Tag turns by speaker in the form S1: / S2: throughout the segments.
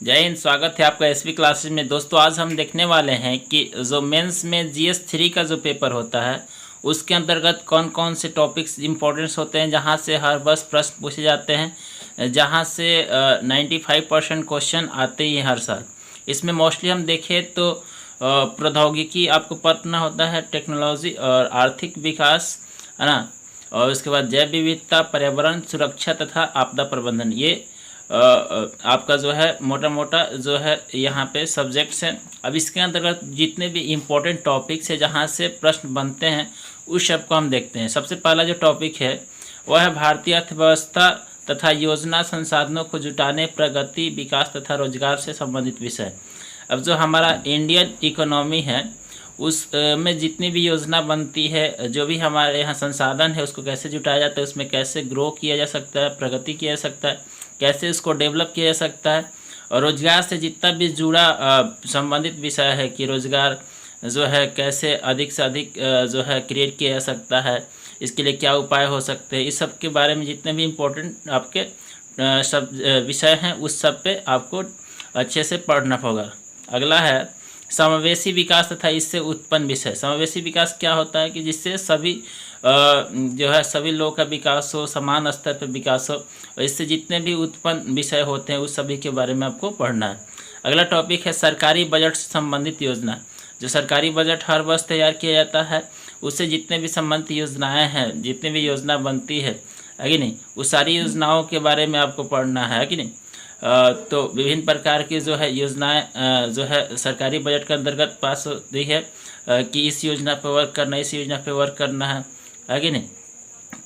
S1: जय हिंद। स्वागत है आपका एसपी क्लासेस में। दोस्तों आज हम देखने वाले हैं कि जो मेंस में जीएस 3 का जो पेपर होता है उसके अंतर्गत कौन कौन से टॉपिक्स इंपॉर्टेंट्स होते हैं, जहां से हर वर्ष प्रश्न पूछे जाते हैं, जहां से 95% क्वेश्चन आते ही हैं हर साल। इसमें मोस्टली हम देखें तो प्रौद्योगिकी आपको पढ़ना होता है, टेक्नोलॉजी और आर्थिक विकास, है ना, और उसके बाद जैव विविधता, पर्यावरण सुरक्षा तथा आपदा प्रबंधन। ये आपका जो है मोटा मोटा जो है यहाँ पे सब्जेक्ट्स हैं। अब इसके अंतर्गत जितने भी इम्पोर्टेंट टॉपिक्स है जहाँ से प्रश्न बनते हैं उस सब को हम देखते हैं। सबसे पहला जो टॉपिक है वह है भारतीय अर्थव्यवस्था तथा योजना संसाधनों को जुटाने, प्रगति, विकास तथा रोजगार से संबंधित विषय। अब जो हमारा इंडियन इकोनॉमी है उस में जितनी भी योजना बनती है, जो भी हमारे यहाँ संसाधन है उसको कैसे जुटाया जाता है, उसमें कैसे ग्रो किया जा सकता है, प्रगति किया जा सकता है, कैसे इसको डेवलप किया जा सकता है, और रोजगार से जितना भी जुड़ा संबंधित विषय है कि रोजगार जो है कैसे अधिक से अधिक जो है क्रिएट किया जा सकता है, इसके लिए क्या उपाय हो सकते हैं, इस सब के बारे में जितने भी इम्पोर्टेंट आपके सब विषय हैं उस सब पे आपको अच्छे से पढ़ना होगा। अगला है समावेशी विकास तथा इससे उत्पन्न विषय। समावेशी विकास क्या होता है कि जिससे सभी जो है सभी लोगों का विकास हो, समान स्तर पर विकास हो, और इससे जितने भी उत्पन्न विषय होते हैं उस सभी के बारे में आपको पढ़ना है। अगला टॉपिक है सरकारी बजट से संबंधित योजना। जो सरकारी बजट हर वर्ष तैयार किया जाता है उससे जितने भी संबंधित योजनाएं हैं, जितनी भी योजना बनती है कि नहीं, उस सारी योजनाओं के बारे में आपको पढ़ना है कि नहीं। तो विभिन्न प्रकार की जो है योजनाएं जो है सरकारी बजट के अंतर्गत पास होती है कि इस योजना पर वर्क करना, इस योजना पर वर्क करना है कि नहीं।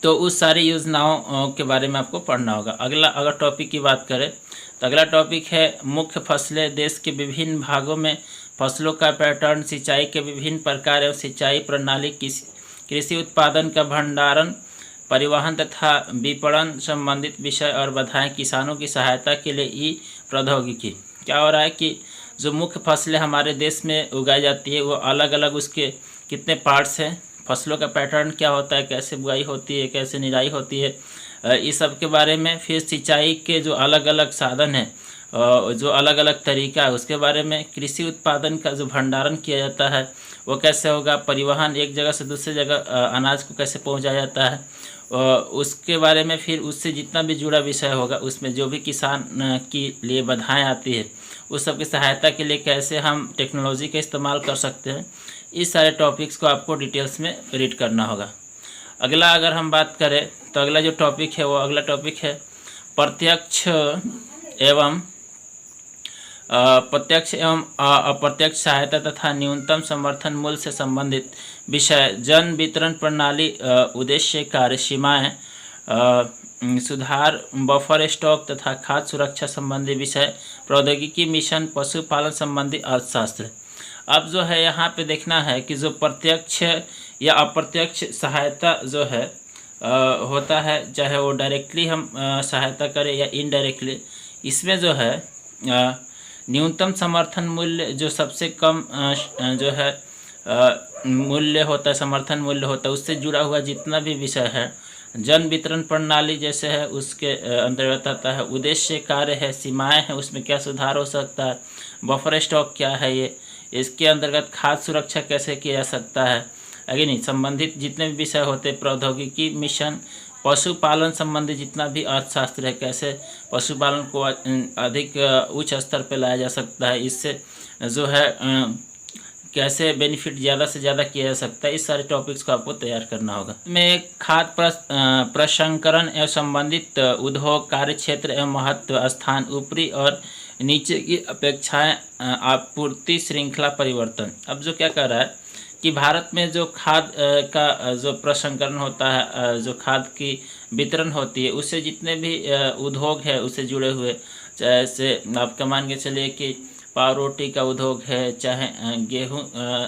S1: तो उस सारी योजनाओं के बारे में आपको पढ़ना होगा। अगर टॉपिक की बात करें तो अगला टॉपिक है मुख्य फसलें। देश के विभिन्न भागों में फसलों का पैटर्न, सिंचाई के विभिन्न प्रकार एवं सिंचाई प्रणाली, कृषि उत्पादन का भंडारण, परिवहन तथा विपणन संबंधित विषय और बाधाएं, किसानों की सहायता के लिए ई प्रौद्योगिकी। क्या हो रहा है कि जो मुख्य फसलें हमारे देश में उगाई जाती है वो अलग अलग उसके कितने पार्ट्स हैं, फसलों का पैटर्न क्या होता है, कैसे बुआई होती है, कैसे निराई होती है, इस सब के बारे में। फिर सिंचाई के जो अलग अलग साधन हैं, जो अलग अलग तरीका है उसके बारे में। कृषि उत्पादन का जो भंडारण किया जाता है वो कैसे होगा, परिवहन एक जगह से दूसरी जगह अनाज को कैसे पहुंचाया जाता है उसके बारे में। फिर उससे जितना भी जुड़ा विषय होगा उसमें जो भी किसान के लिए बाधाएं आती है उस सब की सहायता के लिए कैसे हम टेक्नोलॉजी का इस्तेमाल कर सकते हैं, इस सारे टॉपिक्स को आपको डिटेल्स में रीड करना होगा। अगला अगर हम बात करें तो अगला जो टॉपिक है वो अगला टॉपिक है प्रत्यक्ष एवं अप्रत्यक्ष सहायता तथा न्यूनतम समर्थन मूल्य से संबंधित विषय। जन वितरण प्रणाली, उद्देश्य, कार्य सीमाएं, सुधार, बफर स्टॉक तथा खाद्य सुरक्षा संबंधी विषय। प्रौद्योगिकी मिशन, पशुपालन संबंधी अर्थशास्त्र। अब जो है यहाँ पे देखना है कि जो प्रत्यक्ष या अप्रत्यक्ष सहायता जो है होता है, चाहे वो डायरेक्टली हम सहायता करें या इनडायरेक्टली, इसमें जो है न्यूनतम समर्थन मूल्य जो सबसे कम जो है मूल्य होता है, समर्थन मूल्य होता है, उससे जुड़ा हुआ जितना भी विषय है। जन वितरण प्रणाली जैसे है उसके अंतर्गत आता है। उद्देश्य, कार्य है, सीमाएं हैं, उसमें क्या सुधार हो सकता है, बफर स्टॉक क्या है ये, इसके अंतर्गत खाद्य सुरक्षा कैसे किया जा सकता है, आगे नहीं, संबंधित जितने भी विषय होते। प्रौद्योगिकी मिशन, पशुपालन संबंधी जितना भी अर्थशास्त्र है, कैसे पशुपालन को अधिक उच्च स्तर पर लाया जा सकता है, इससे जो है कैसे बेनिफिट ज़्यादा से ज़्यादा किया जा सकता है, इस सारे टॉपिक्स को आपको तैयार करना होगा। में खाद्य प्रसंस्करण एवं संबंधित उद्योग, कार्य क्षेत्र एवं महत्व, स्थान, ऊपरी और नीचे की अपेक्षाएं, आपूर्ति श्रृंखला परिवर्तन। अब जो क्या कर रहा है कि भारत में जो खाद्य का जो प्रसंस्करण होता है, जो खाद्य की वितरण होती है, उससे जितने भी उद्योग है उससे जुड़े हुए, जैसे आपका मान के चलिए कि पाव रोटी का उद्योग है, चाहे गेहूं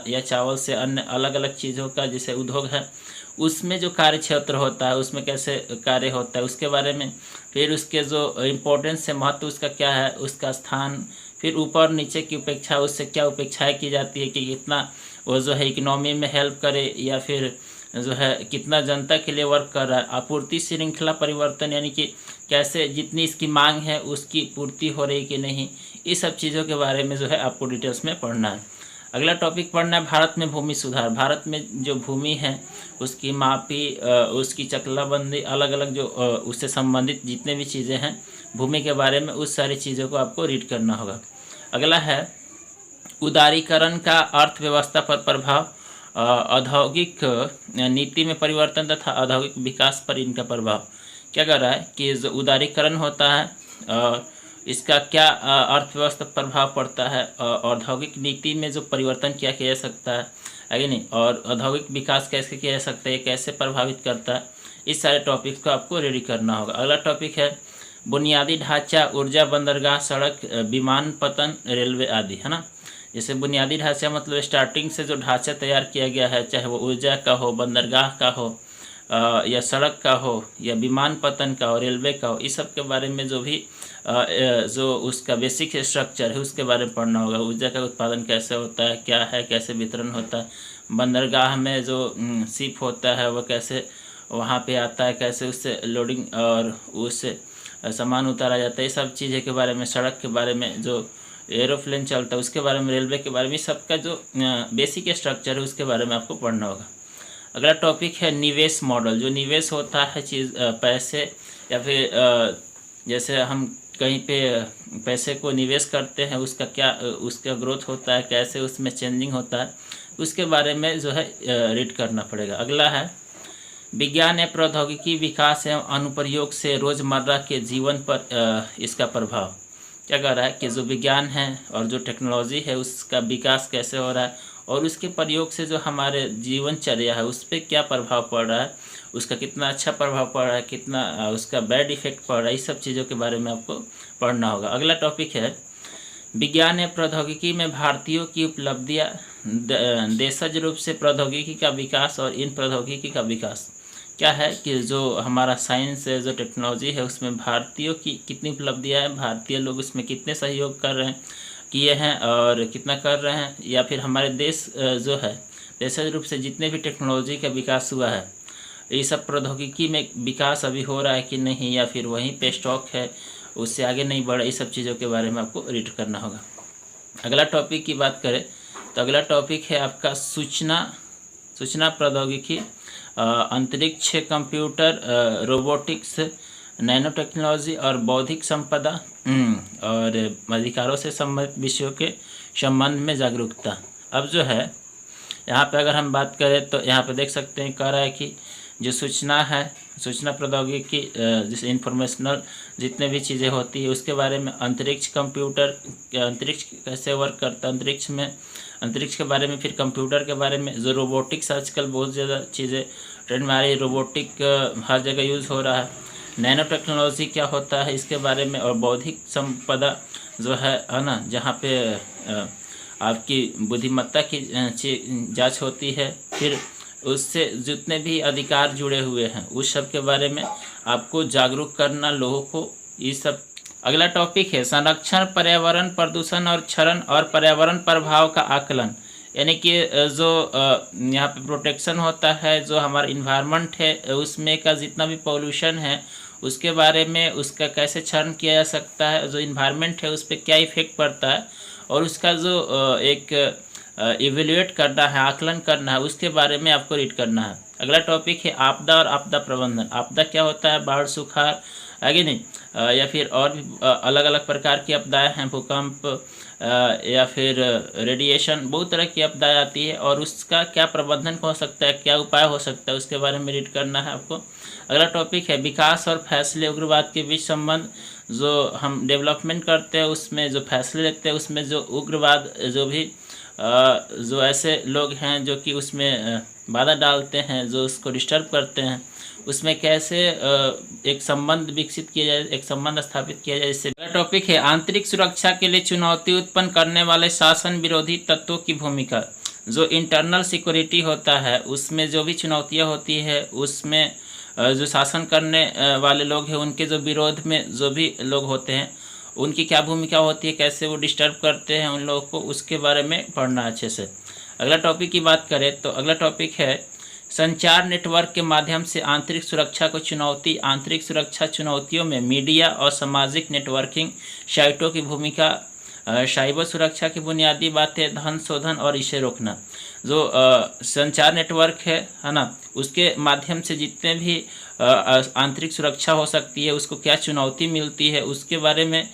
S1: या चावल से अन्य अलग अलग चीज़ों का जैसे उद्योग है, उसमें जो कार्य क्षेत्र होता है उसमें कैसे कार्य होता है उसके बारे में। फिर उसके जो इम्पोर्टेंस है, महत्व उसका क्या है, उसका स्थान, फिर ऊपर नीचे की उपेक्षा, उससे क्या उपेक्षाएँ की जाती है कि कितना वो जो है इकोनॉमी में हेल्प करे या फिर जो है कितना जनता के लिए वर्क कर रहा है। आपूर्ति श्रृंखला परिवर्तन यानी कि कैसे जितनी इसकी मांग है उसकी पूर्ति हो रही कि नहीं, इस सब चीज़ों के बारे में जो है आपको डिटेल्स में पढ़ना है। अगला टॉपिक पढ़ना है भारत में भूमि सुधार। भारत में जो भूमि है उसकी मापी, उसकी चकलाबंदी, अलग अलग जो उससे संबंधित जितने भी चीज़ें हैं भूमि के बारे में, उस सारी चीज़ों को आपको रीड करना होगा। अगला है उदारीकरण का अर्थव्यवस्था पर प्रभाव, औद्योगिक नीति में परिवर्तन तथा औद्योगिक विकास पर इनका प्रभाव। क्या कर रहा है कि जो उदारीकरण होता है इसका क्या अर्थव्यवस्था पर प्रभाव पड़ता है, औद्योगिक नीति में जो परिवर्तन क्या किया जा सकता है कि नहीं, और औद्योगिक विकास कैसे किया जा सकता है, कैसे प्रभावित करता है, इस सारे टॉपिक्स को आपको रेडी करना होगा। अगला टॉपिक है बुनियादी ढांचा, ऊर्जा, बंदरगाह, सड़क, विमानपत्तन, रेलवे आदि, है ना। जैसे बुनियादी ढांचा मतलब स्टार्टिंग से जो ढांचा तैयार किया गया है, चाहे वो ऊर्जा का हो, बंदरगाह का हो, या सड़क का हो, या विमानपत्तन का हो, रेलवे का हो, इस सब के बारे में जो भी जो उसका बेसिक स्ट्रक्चर है उसके बारे में पढ़ना होगा। ऊर्जा का उत्पादन कैसे होता है, क्या है, कैसे वितरण होता है, बंदरगाह में जो शिप होता है वह कैसे वहाँ पे आता है, कैसे उससे लोडिंग और उससे सामान उतारा जाता है, ये सब चीज़ें के बारे में, सड़क के बारे में, जो एरोप्लेन चलता है उसके बारे में, रेलवे के बारे में, सबका जो बेसिक स्ट्रक्चर है उसके बारे में आपको पढ़ना होगा। अगला टॉपिक है निवेश मॉडल। जो निवेश होता है चीज़, पैसे, या फिर जैसे हम कहीं पे पैसे को निवेश करते हैं उसका क्या उसका ग्रोथ होता है, कैसे उसमें चेंजिंग होता है, उसके बारे में जो है रीड करना पड़ेगा। अगला है विज्ञान एवं प्रौद्योगिकी विकास एवं अनुप्रयोग से रोज़मर्रा के जीवन पर इसका प्रभाव। क्या कह रहा है कि जो विज्ञान है और जो टेक्नोलॉजी है उसका विकास कैसे हो रहा है और उसके प्रयोग से जो हमारे जीवनचर्या है उस पर क्या प्रभाव पड़ रहा है, उसका कितना अच्छा प्रभाव पड़ रहा है, कितना उसका बैड इफेक्ट पड़ रहा है, इस सब चीज़ों के बारे में आपको पढ़ना होगा। अगला टॉपिक है विज्ञान एवं प्रौद्योगिकी में भारतीयों की उपलब्धियाँ, देशज रूप से प्रौद्योगिकी का विकास और इन प्रौद्योगिकी का विकास। क्या है कि जो हमारा साइंस है, जो टेक्नोलॉजी है, उसमें भारतीयों की कितनी उपलब्धियाँ हैं, भारतीय लोग उसमें कितने सहयोग कर रहे हैं, किए हैं और कितना कर रहे हैं, या फिर हमारे देश जो है देशज रूप से जितने भी टेक्नोलॉजी का विकास हुआ है, ये सब प्रौद्योगिकी में विकास अभी हो रहा है कि नहीं, या फिर वहीं पे स्टॉक है, उससे आगे नहीं बढ़ा, इस सब चीज़ों के बारे में आपको रीड करना होगा। अगला टॉपिक की बात करें तो अगला टॉपिक है आपका सूचना प्रौद्योगिकी, अंतरिक्ष, कंप्यूटर, रोबोटिक्स, नैनो टेक्नोलॉजी और बौद्धिक संपदा और अधिकारों से संबंधित विषयों के संबंध में जागरूकता। अब जो है यहाँ पे अगर हम बात करें तो यहाँ पे देख सकते हैं कह रहा है कि जो सूचना है, सूचना प्रौद्योगिकी, जैसे इंफॉर्मेशनल जितने भी चीज़ें होती है उसके बारे में, अंतरिक्ष, कंप्यूटर, अंतरिक्ष कैसे वर्क करता है अंतरिक्ष में, अंतरिक्ष के बारे में, फिर कंप्यूटर के बारे में, जो रोबोटिक्स आजकल बहुत ज़्यादा चीज़ें ट्रेंड में आ रही है, रोबोटिक हर जगह यूज़ हो रहा है, नैनो टेक्नोलॉजी क्या होता है इसके बारे में, और बौद्धिक संपदा जो है ना, जहाँ पे आपकी बुद्धिमत्ता की जांच होती है, फिर उससे जितने भी अधिकार जुड़े हुए हैं उस सब के बारे में आपको जागरूक करना लोगों को, ये सब। अगला टॉपिक है संरक्षण, पर्यावरण प्रदूषण और क्षरण और पर्यावरण प्रभाव का आकलन। यानी कि जो यहाँ पे प्रोटेक्शन होता है, जो हमारा इन्वायरमेंट है उसमें का जितना भी पॉल्यूशन है उसके बारे में, उसका कैसे क्षरण किया जा सकता है, जो इन्वायरमेंट है उस पर क्या इफेक्ट पड़ता है, और उसका जो एक इवेल्युएट करना है, आकलन करना है, उसके बारे में आपको रीड करना है। अगला टॉपिक है आपदा और आपदा प्रबंधन। आपदा क्या होता है, बाढ़, सुखाड़, आगे नहीं, या फिर और भी अलग अलग प्रकार की आपदाएं हैं, भूकंप या फिर रेडिएशन, बहुत तरह की आपदाएं आती है और उसका क्या प्रबंधन हो सकता है, क्या उपाय हो सकता है, उसके बारे में रीड करना है आपको। अगला टॉपिक है विकास और फैसले, उग्रवाद के बीच संबंध। जो हम डेवलपमेंट करते हैं उसमें जो फैसले लेते हैं उसमें जो उग्रवाद, जो भी जो ऐसे लोग हैं जो कि उसमें बाधा डालते हैं, जो उसको डिस्टर्ब करते हैं, उसमें कैसे एक संबंध विकसित किया जाए, एक संबंध स्थापित किया जाए। इससे अगला टॉपिक है आंतरिक सुरक्षा के लिए चुनौती उत्पन्न करने वाले शासन विरोधी तत्वों की भूमिका। जो इंटरनल सिक्योरिटी होता है उसमें जो भी चुनौतियाँ होती है उसमें जो शासन करने वाले लोग हैं उनके जो विरोध में जो भी लोग होते हैं उनकी क्या भूमिका होती है, कैसे वो डिस्टर्ब करते हैं उन लोगों को, उसके बारे में पढ़ना अच्छे से। अगला टॉपिक की बात करें तो अगला टॉपिक है संचार नेटवर्क के माध्यम से आंतरिक सुरक्षा को चुनौती। आंतरिक सुरक्षा चुनौतियों में मीडिया और सामाजिक नेटवर्किंग साइटों की भूमिका साइबर सुरक्षा की बुनियादी बातें, धन शोधन और इसे रोकना। जो संचार नेटवर्क है ना, उसके माध्यम से जितने भी आंतरिक सुरक्षा हो सकती है, उसको क्या चुनौती मिलती है, उसके बारे में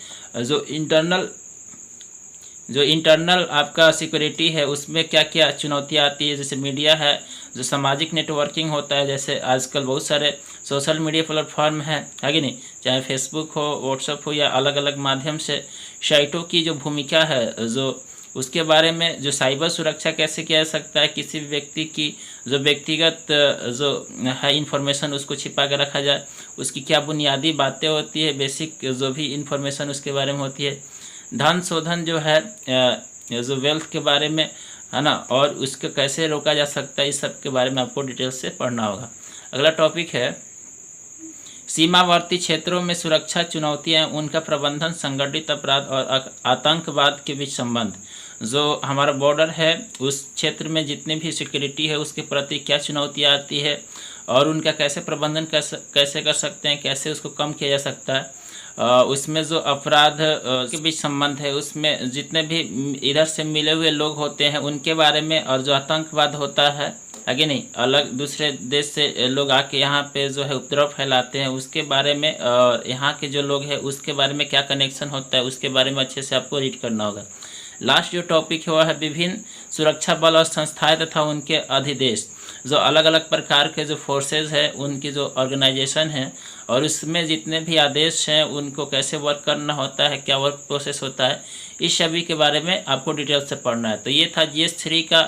S1: जो इंटरनल आपका सिक्योरिटी है उसमें क्या क्या चुनौतियाँ आती है, जैसे मीडिया है, जो सामाजिक नेटवर्किंग होता है, जैसे आजकल बहुत सारे सोशल मीडिया प्लेटफॉर्म है कि नहीं, चाहे फेसबुक हो, व्हाट्सएप हो या अलग अलग माध्यम से साइटों की जो भूमिका है, जो उसके बारे में जो साइबर सुरक्षा कैसे किया जा सकता है, किसी भी व्यक्ति की जो व्यक्तिगत जो है इंफॉर्मेशन उसको छिपा कर रखा जाए, उसकी क्या बुनियादी बातें होती है, बेसिक जो भी इंफॉर्मेशन उसके बारे में होती है, धन शोधन जो है जो वेल्थ के बारे में है ना, और उसको कैसे रोका जा सकता है, इस सब के बारे में आपको डिटेल से पढ़ना होगा। अगला टॉपिक है सीमावर्ती क्षेत्रों में सुरक्षा चुनौतियां, उनका प्रबंधन, संगठित अपराध और आतंकवाद के बीच संबंध। जो हमारा बॉर्डर है उस क्षेत्र में जितने भी सिक्योरिटी है उसके प्रति क्या चुनौतियां आती है और उनका कैसे प्रबंधन कैसे कर सकते हैं, कैसे उसको कम किया जा सकता है। उसमें जो अपराध के बीच संबंध है, उसमें जितने भी इधर से मिले हुए लोग होते हैं उनके बारे में, और जो आतंकवाद होता है आगे नहीं, अलग दूसरे देश से लोग आके यहाँ पे जो है उपद्रव फैलाते हैं उसके बारे में, और यहाँ के जो लोग हैं उसके बारे में क्या कनेक्शन होता है उसके बारे में अच्छे से आपको रीड करना होगा। लास्ट जो टॉपिक है वह है विभिन्न सुरक्षा बल और संस्थाएं तथा उनके अधिदेश। जो अलग अलग प्रकार के जो फोर्सेज है उनकी जो ऑर्गेनाइजेशन है और उसमें जितने भी आदेश हैं उनको कैसे वर्क करना होता है, क्या वर्क प्रोसेस होता है, इस सभी के बारे में आपको डिटेल से पढ़ना है। तो ये था GS 3 का